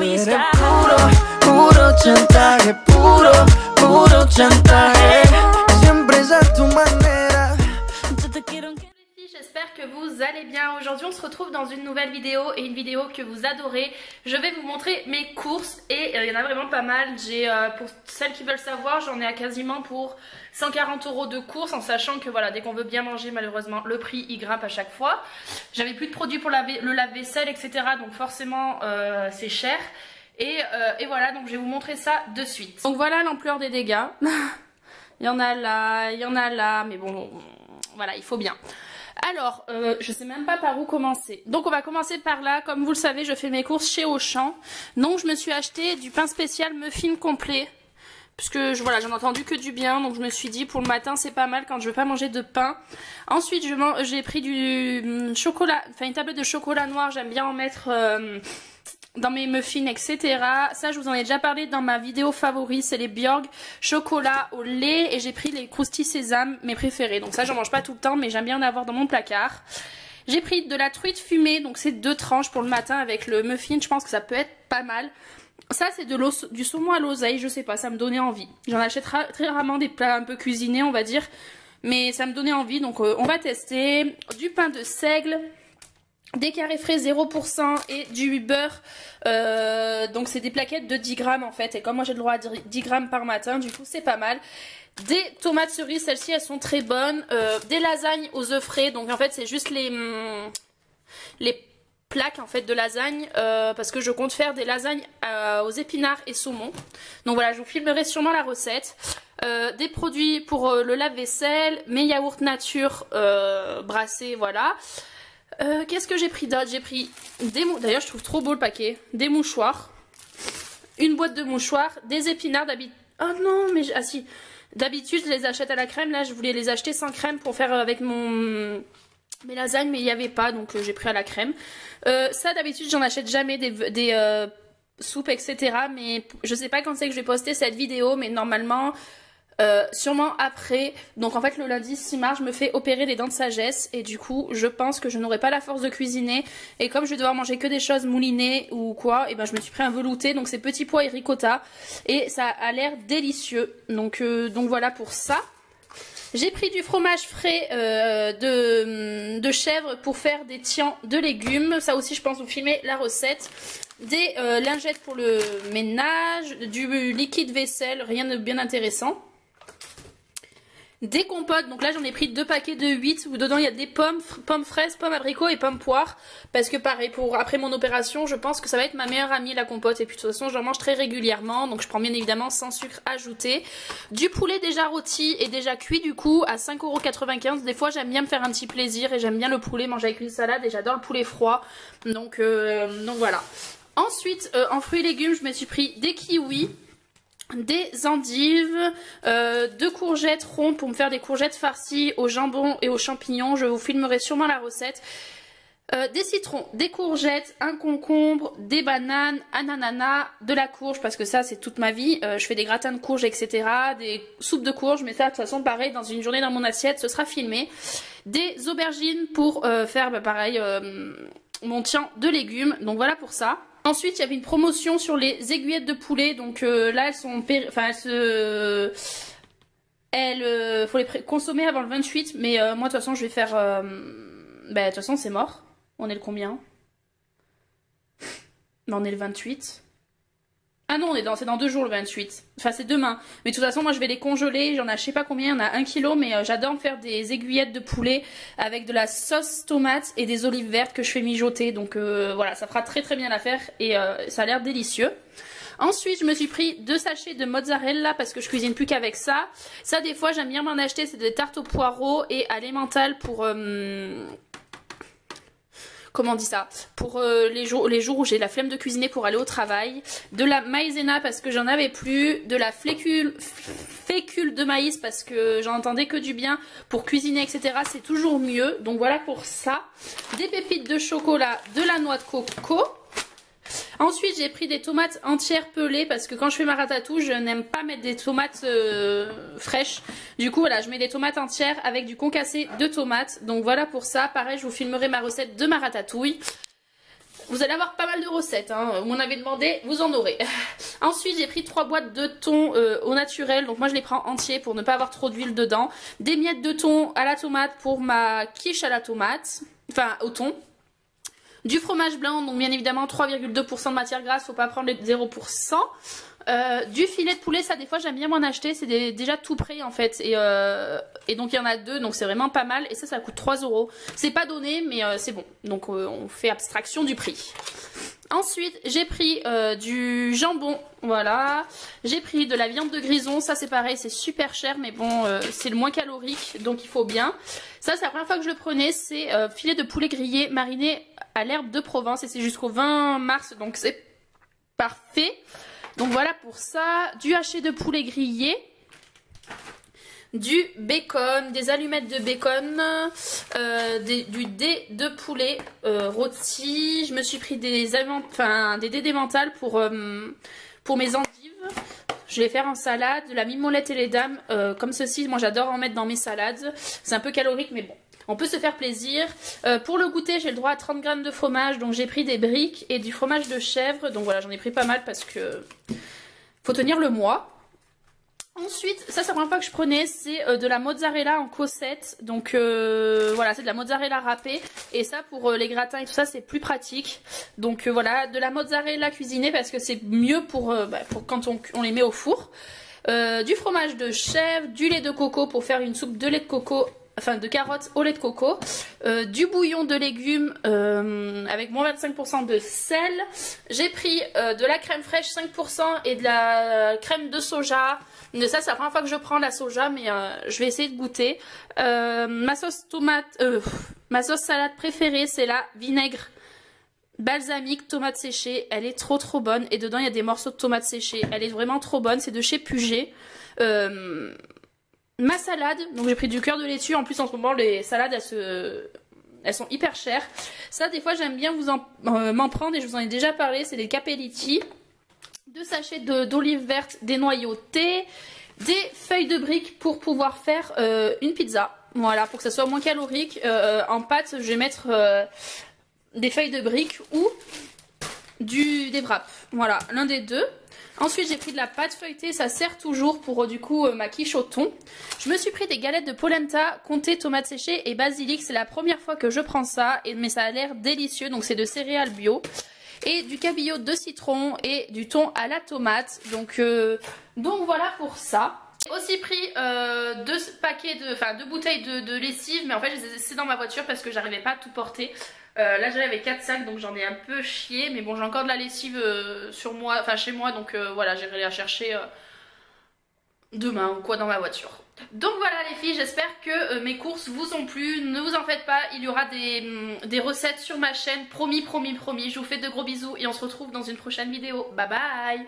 eres puro chantaje, puro chantaje. Siempre es a tu manera. Yo te quiero. J'espère que vous allez bien. Aujourd'hui on se retrouve dans une nouvelle vidéo et une vidéo que vous adorez. Je vais vous montrer mes courses et il y en a vraiment pas mal. Pour celles qui veulent savoir, j'en ai à quasiment pour 140 € de courses, en sachant que voilà, dès qu'on veut bien manger, malheureusement le prix il grimpe à chaque fois. J'avais plus de produits pour le lave-vaisselle, etc. Donc forcément c'est cher. Et voilà, donc je vais vous montrer ça de suite. Donc voilà l'ampleur des dégâts. Il y en a là, il y en a là, mais bon, voilà, il faut bien. Alors, je sais même pas par où commencer. Donc on va commencer par là. Comme vous le savez, je fais mes courses chez Auchan. Donc je me suis acheté du pain spécial muffin complet. Puisque voilà, j'en ai entendu que du bien. Donc je me suis dit pour le matin c'est pas mal quand je veux pas manger de pain. Ensuite j'ai pris du chocolat, enfin une tablette de chocolat noir. J'aime bien en mettre dans mes muffins, etc. Ça je vous en ai déjà parlé dans ma vidéo favori, c'est les Björg chocolat au lait. Et j'ai pris les croustilles sésame, mes préférés. Donc ça j'en mange pas tout le temps mais j'aime bien en avoir dans mon placard. J'ai pris de la truite fumée, donc c'est 2 tranches pour le matin avec le muffin. Je pense que ça peut être pas mal. Ça c'est du saumon à l'oseille, je sais pas, ça me donnait envie. J'en achète très rarement des plats un peu cuisinés on va dire. Mais ça me donnait envie, donc on va tester. Du pain de seigle, des carrés frais 0% et du beurre. Donc c'est des plaquettes de 10 grammes en fait. Et comme moi j'ai le droit à 10 grammes par matin, du coup c'est pas mal. Des tomates cerises, celles-ci elles sont très bonnes. Des lasagnes aux œufs frais, donc en fait c'est juste les plaques en fait de lasagne, parce que je compte faire des lasagnes aux épinards et saumon. Donc voilà, je vous filmerai sûrement la recette. Des produits pour le lave-vaisselle, mes yaourts nature brassés, voilà. Qu'est-ce que j'ai pris d'autre? J'ai pris des d'ailleurs je trouve trop beau le paquet, des mouchoirs, une boîte de mouchoirs, des épinards d'habitude. Oh non mais ah si, d'habitude je les achète à la crème, là je voulais les acheter sans crème pour faire avec mes lasagnes, mais il n'y avait pas, donc j'ai pris à la crème. Ça d'habitude j'en achète jamais des soupes, etc. Mais je sais pas quand c'est que je vais poster cette vidéo, mais normalement sûrement après. Donc en fait le lundi 6 mars je me fais opérer des dents de sagesse et du coup je pense que je n'aurai pas la force de cuisiner. Et comme je vais devoir manger que des choses moulinées ou quoi, et ben je me suis pris un velouté, donc c'est petits pois et ricotta. Et ça a l'air délicieux. Donc voilà pour ça. J'ai pris du fromage frais de chèvre pour faire des tiens de légumes. Ça aussi je pense vous filmer la recette. Des lingettes pour le ménage, du liquide vaisselle, rien de bien intéressant. Des compotes, donc là j'en ai pris 2 paquets de 8 où dedans il y a des pommes fraises, pommes abricots et pommes poires. Parce que pareil, après mon opération, je pense que ça va être ma meilleure amie la compote. Et puis de toute façon j'en mange très régulièrement, donc je prends bien évidemment sans sucre ajouté. Du poulet déjà rôti et déjà cuit du coup à 5,95 €. Des fois j'aime bien me faire un petit plaisir et j'aime bien le poulet manger avec une salade et j'adore le poulet froid. Donc voilà. Ensuite en fruits et légumes je me suis pris des kiwis, des endives, 2 courgettes rondes pour me faire des courgettes farcies au jambon et aux champignons. Je vous filmerai sûrement la recette. Des citrons, des courgettes, un concombre, des bananes, un ananas, de la courge parce que ça c'est toute ma vie. Je fais des gratins de courge, etc. Des soupes de courge, mais ça de toute façon pareil dans une journée dans mon assiette ce sera filmé. Des aubergines pour faire pareil mon tien de légumes. Donc voilà pour ça. Ensuite il y avait une promotion sur les aiguillettes de poulet, donc là elles sont faut les consommer avant le 28, mais moi de toute façon je vais faire de toute façon c'est mort. On est le combien? On est le 28. Ah non, c'est dans 2 jours le 28. Enfin c'est demain. Mais de toute façon moi je vais les congeler. J'en ai je sais pas combien, il y en a 1 kg. Mais j'adore me faire des aiguillettes de poulet avec de la sauce tomate et des olives vertes que je fais mijoter. Donc voilà, ça fera très bien l'affaire. Et ça a l'air délicieux. Ensuite je me suis pris 2 sachets de mozzarella parce que je cuisine plus qu'avec ça. Ça des fois j'aime bien m'en acheter. C'est des tartes aux poireaux et à l'emmental pour... comment on dit ça, pour les jours où j'ai la flemme de cuisiner pour aller au travail. De la maïzena parce que j'en avais plus. De la fécule de maïs parce que j'en entendais que du bien. Pour cuisiner, etc. c'est toujours mieux. Donc voilà pour ça. Des pépites de chocolat, de la noix de coco. Ensuite j'ai pris des tomates entières pelées parce que quand je fais ma ratatouille je n'aime pas mettre des tomates fraîches. Du coup voilà, je mets des tomates entières avec du concassé de tomates. Donc voilà pour ça, pareil je vous filmerai ma recette de ma ratatouille. vous allez avoir pas mal de recettes, hein. Vous m'en avez demandé, vous en aurez. Ensuite j'ai pris 3 boîtes de thon au naturel, donc moi je les prends entiers pour ne pas avoir trop d'huile dedans. Des miettes de thon à la tomate pour ma quiche à la tomate, enfin au thon. Du fromage blanc, donc bien évidemment 3,2% de matière grasse, faut pas prendre les 0%. Du filet de poulet, ça des fois j'aime bien m'en acheter, c'est déjà tout prêt en fait, et donc il y en a 2, donc c'est vraiment pas mal, et ça coûte 3 €. C'est pas donné mais c'est bon, donc on fait abstraction du prix. Ensuite j'ai pris du jambon, voilà, j'ai pris de la viande de grison, ça c'est pareil, c'est super cher mais bon c'est le moins calorique donc il faut bien. Ça c'est la première fois que je le prenais, c'est filet de poulet grillé mariné à l'herbe de Provence et c'est jusqu'au 20 mars donc c'est parfait. Donc voilà pour ça, du haché de poulet grillé, du bacon, des allumettes de bacon, du dé de poulet rôti. Je me suis pris des dés d'emmental pour mes endives. Je vais les faire en salade, de la mimolette et les dames, comme ceci. Moi j'adore en mettre dans mes salades. C'est un peu calorique mais bon. On peut se faire plaisir. Pour le goûter, j'ai le droit à 30 g de fromage. Donc j'ai pris des briques et du fromage de chèvre. Donc voilà, j'en ai pris pas mal parce que faut tenir le mois. Ensuite, ça c'est la première fois que je prenais, c'est de la mozzarella en cosette. Donc voilà, c'est de la mozzarella râpée. Et ça pour les gratins et tout ça, c'est plus pratique. Donc voilà, de la mozzarella cuisinée parce que c'est mieux pour quand on les met au four. Du fromage de chèvre, du lait de coco pour faire une soupe de lait de coco. Enfin de carottes au lait de coco, du bouillon de légumes avec moins 25% de sel. J'ai pris de la crème fraîche 5% et de la crème de soja. Ça c'est la première fois que je prends la soja mais je vais essayer de goûter. Ma sauce salade préférée c'est la vinaigre balsamique tomate séchée. Elle est trop bonne et dedans il y a des morceaux de tomates séchées. Elle est vraiment trop bonne, c'est de chez Puget. Ma salade, donc j'ai pris du cœur de laitue, en plus en ce moment les salades elles sont hyper chères. Ça des fois j'aime bien m'en prendre et je vous en ai déjà parlé, c'est des capelletti. 2 sachets d'olives vertes dénoyautées, des feuilles de briques pour pouvoir faire une pizza. Voilà, pour que ça soit moins calorique. En pâte je vais mettre des feuilles de briques ou des wraps. Voilà, l'un des deux. Ensuite j'ai pris de la pâte feuilletée, ça sert toujours pour du coup ma quiche au thon. Je me suis pris des galettes de polenta, comté, tomates séchées et basilic. C'est la première fois que je prends ça, mais ça a l'air délicieux. Donc c'est de céréales bio. Et du cabillaud de citron et du thon à la tomate. Donc voilà pour ça. J'ai aussi pris 2 bouteilles de lessive, mais en fait je les ai laissées dans ma voiture parce que j'arrivais pas à tout porter. Là j'avais 4 sacs donc j'en ai un peu chié, mais bon j'ai encore de la lessive sur moi, enfin chez moi, donc voilà, j'irai la chercher demain ou quoi dans ma voiture. Donc voilà les filles, j'espère que mes courses vous ont plu, ne vous en faites pas, il y aura des recettes sur ma chaîne, promis, je vous fais de gros bisous et on se retrouve dans une prochaine vidéo, bye bye.